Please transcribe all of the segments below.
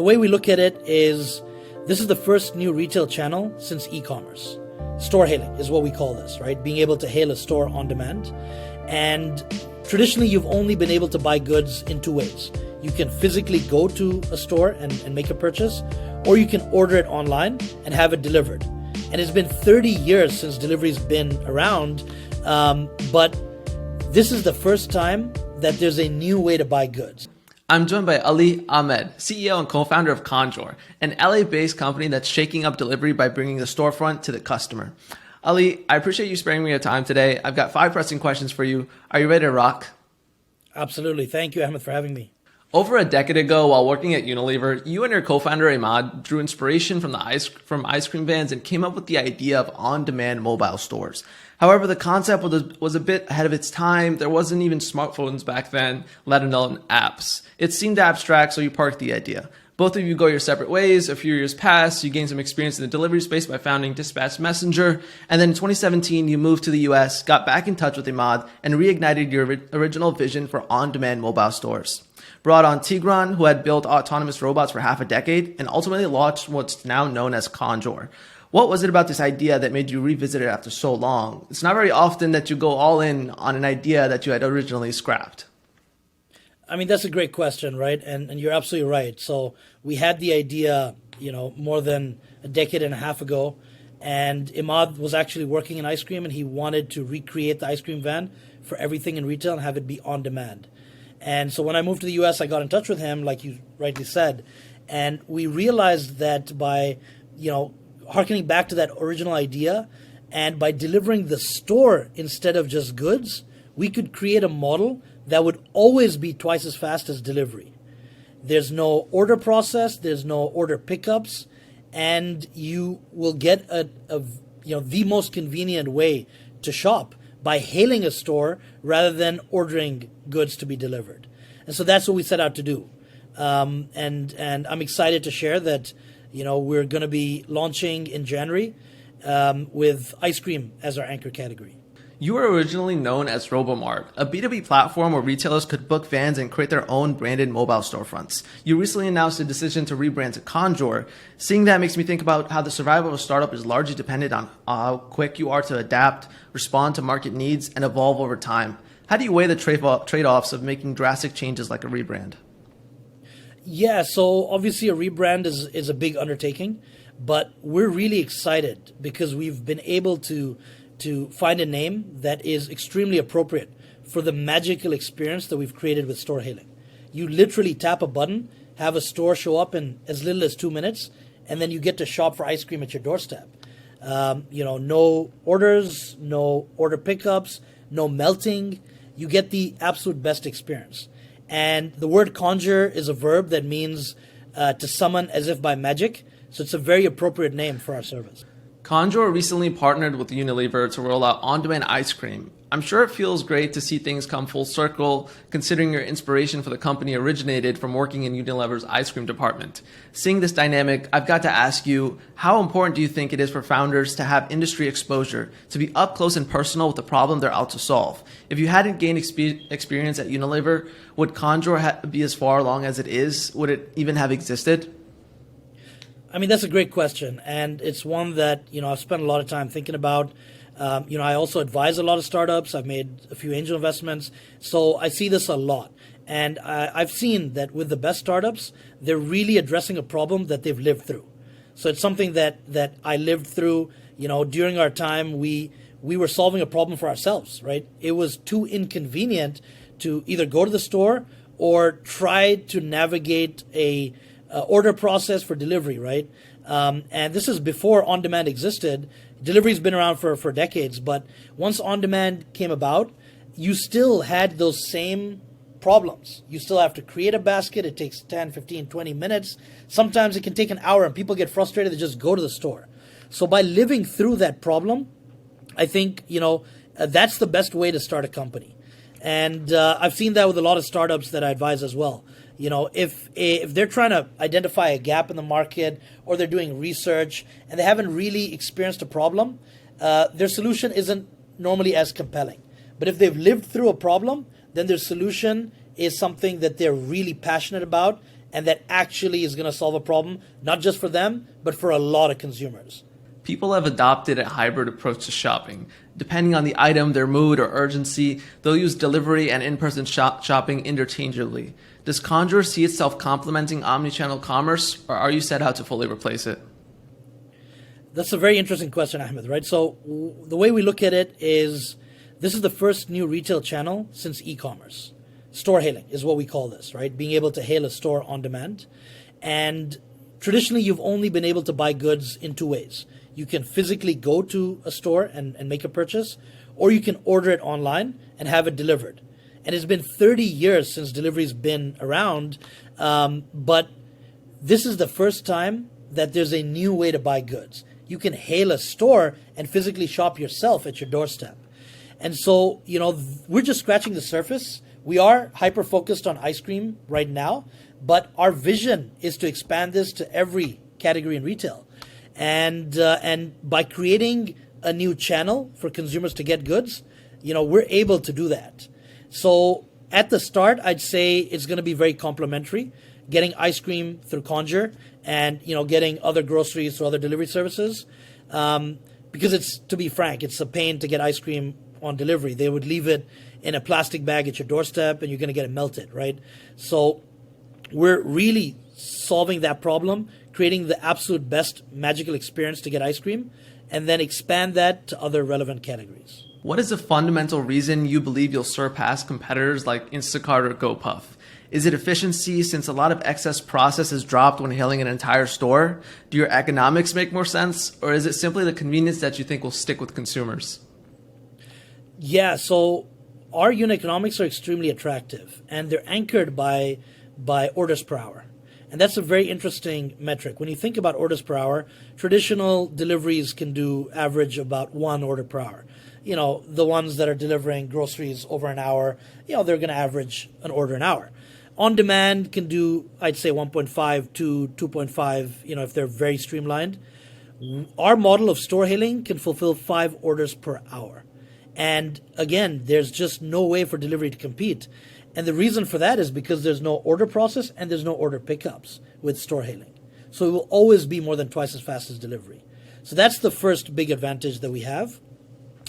the way we look at it is this is the first new retail channel since e-commerce. Store hailing is what we call this, right? Being able to hail a store on demand. And traditionally, you've only been able to buy goods in two ways. You can physically go to a store and make a purchase, or you can order it online and have it delivered. And it's been 30 years since delivery's been around, but this is the first time that there's a new way to buy goods. I'm joined by Ali Ahmed, CEO and co-founder of Conjure, an LA-based company that's shaking up delivery by bringing the storefront to the customer. Ali, I appreciate you sparing me your time today. I've got 5 pressing questions for you. Are you ready to rock? Absolutely. Thank you, Ahmed, for having me. Over a decade ago, while working at Unilever, you and your co-founder Emad drew inspiration from ice cream vans and came up with the idea of on-demand mobile stores. However, the concept was a bit ahead of its time. There wasn't even smartphones back then, let alone apps. It seemed abstract, so you parked the idea. Both of you go your separate ways. A few years pass. You gained some experience in the delivery space by founding Dispatch Messenger. And then in 2017, you moved to the US, got back in touch with Emad, and reignited your original vision for on-demand mobile stores. Brought on Tigran, who had built autonomous robots for half a decade, and ultimately launched what's now known as Conjure. What was it about this idea that made you revisit it after so long? It's not very often that you go all in on an idea that you had originally scrapped. I mean, that's a great question, right? And you're absolutely right. So we had the idea, more than a decade and a half ago, and Emad was actually working in ice cream, and he wanted to recreate the ice cream van for everything in retail and have it be on demand. And so when I moved to the US, I got in touch with him, like you rightly said, and we realized that by, harkening back to that original idea, and by delivering the store instead of just goods, we could create a model that would always be twice as fast as delivery. There's no order process, there's no order pickups, and you will get the most convenient way to shop by hailing a store rather than ordering goods to be delivered. And so that's what we set out to do. And I'm excited to share that, we're going to be launching in January with ice cream as our anchor category. You were originally known as Robomart, a B2B platform where retailers could book vans and create their own branded mobile storefronts. You recently announced the decision to rebrand to Conjure. Seeing that makes me think about how the survival of a startup is largely dependent on how quick you are to adapt, respond to market needs, and evolve over time. How do you weigh the trade-offs of making drastic changes like a rebrand? Yeah, so obviously a rebrand is a big undertaking, but we're really excited because we've been able to find a name that is extremely appropriate for the magical experience that we've created with store hailing. You literally tap a button, have a store show up in as little as 2 minutes, and then you get to shop for ice cream at your doorstep. No orders, no order pickups, no melting. You get the absolute best experience. And the word conjure is a verb that means to summon as if by magic. So it's a very appropriate name for our service. Conjure recently partnered with Unilever to roll out on-demand ice cream. I'm sure it feels great to see things come full circle, considering your inspiration for the company originated from working in Unilever's ice cream department. Seeing this dynamic, I've got to ask you, how important do you think it is for founders to have industry exposure, to be up close and personal with the problem they're out to solve? If you hadn't gained experience at Unilever, would Conjure be as far along as it is? Would it even have existed? I mean, that's a great question, and it's one that, I've spent a lot of time thinking about. I also advise a lot of startups. I've made a few angel investments, so I see this a lot. And I've seen that with the best startups, they're really addressing a problem that they've lived through. So it's something that I lived through. During our time, we were solving a problem for ourselves, right? It was too inconvenient to either go to the store or try to navigate a order process for delivery, right? And this is before on-demand existed. Delivery's been around for decades, but once on-demand came about, you still had those same problems. You still have to create a basket. It takes 10, 15, 20 minutes. Sometimes it can take an hour, and people get frustrated. They just go to the store. So by living through that problem, I think, that's the best way to start a company. And I've seen that with a lot of startups that I advise as well. If they're trying to identify a gap in the market, or they're doing research and they haven't really experienced a problem, their solution isn't normally as compelling. But if they've lived through a problem, then their solution is something that they're really passionate about and that actually is going to solve a problem, not just for them, but for a lot of consumers. People have adopted a hybrid approach to shopping. Depending on the item, their mood, or urgency, they'll use delivery and in-person shopping interchangeably. Does Conjure see itself complementing omnichannel commerce, or are you set out to fully replace it? That's a very interesting question, Ahmed, right? So the way we look at it is this is the first new retail channel since e-commerce. Store hailing is what we call this, right? Being able to hail a store on demand. And traditionally, you've only been able to buy goods in two ways. You can physically go to a store and make a purchase, or you can order it online and have it delivered. And it's been 30 years since delivery's been around, but this is the first time that there's a new way to buy goods. You can hail a store and physically shop yourself at your doorstep. And so, we're just scratching the surface. We are hyper-focused on ice cream right now, but our vision is to expand this to every category in retail. And by creating a new channel for consumers to get goods, we're able to do that. So at the start, I'd say it's going to be very complementary, getting ice cream through Conjure and, getting other groceries through other delivery services. Because to be frank, it's a pain to get ice cream on delivery. They would leave it in a plastic bag at your doorstep and you're going to get it melted, right? So we're really solving that problem, creating the absolute best magical experience to get ice cream, and then expand that to other relevant categories. What is the fundamental reason you believe you'll surpass competitors like Instacart or GoPuff? Is it efficiency, since a lot of excess process is dropped when hailing an entire store? Do your economics make more sense? Or is it simply the convenience that you think will stick with consumers? Yeah, so our unit economics are extremely attractive, and they're anchored by orders per hour. And that's a very interesting metric. When you think about orders per hour, traditional deliveries can do average about 1 order per hour. The ones that are delivering groceries over an hour, they're going to average an order an hour. On demand can do, I'd say 1.5 to 2.5, if they're very streamlined. Our model of store hailing can fulfill 5 orders per hour. And again, there's just no way for delivery to compete. And the reason for that is because there's no order process and there's no order pickups with store hailing. So it will always be more than twice as fast as delivery. So that's the first big advantage that we have.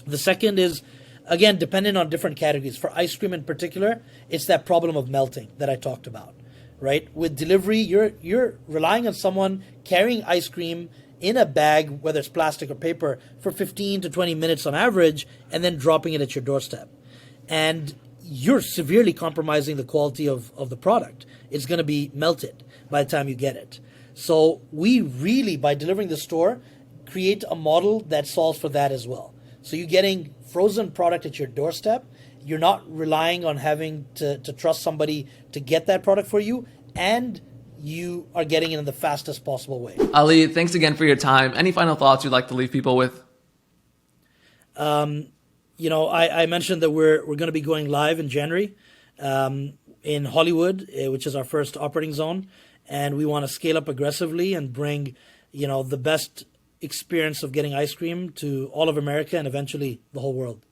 The second is, again, dependent on different categories. For ice cream in particular, it's that problem of melting that I talked about, right? With delivery, you're relying on someone carrying ice cream in a bag, whether it's plastic or paper, for 15 to 20 minutes on average, and then dropping it at your doorstep. And you're severely compromising the quality of the product. It's going to be melted by the time you get it. So we really, by delivering the store, create a model that solves for that as well. So you're getting frozen product at your doorstep. You're not relying on having to trust somebody to get that product for you, and you are getting it in the fastest possible way. Ali, thanks again for your time. Any final thoughts you'd like to leave people with? I mentioned that we're going to be going live in January in Hollywood, which is our first operating zone, and we want to scale up aggressively and bring, the best experience of getting ice cream to all of America and eventually the whole world.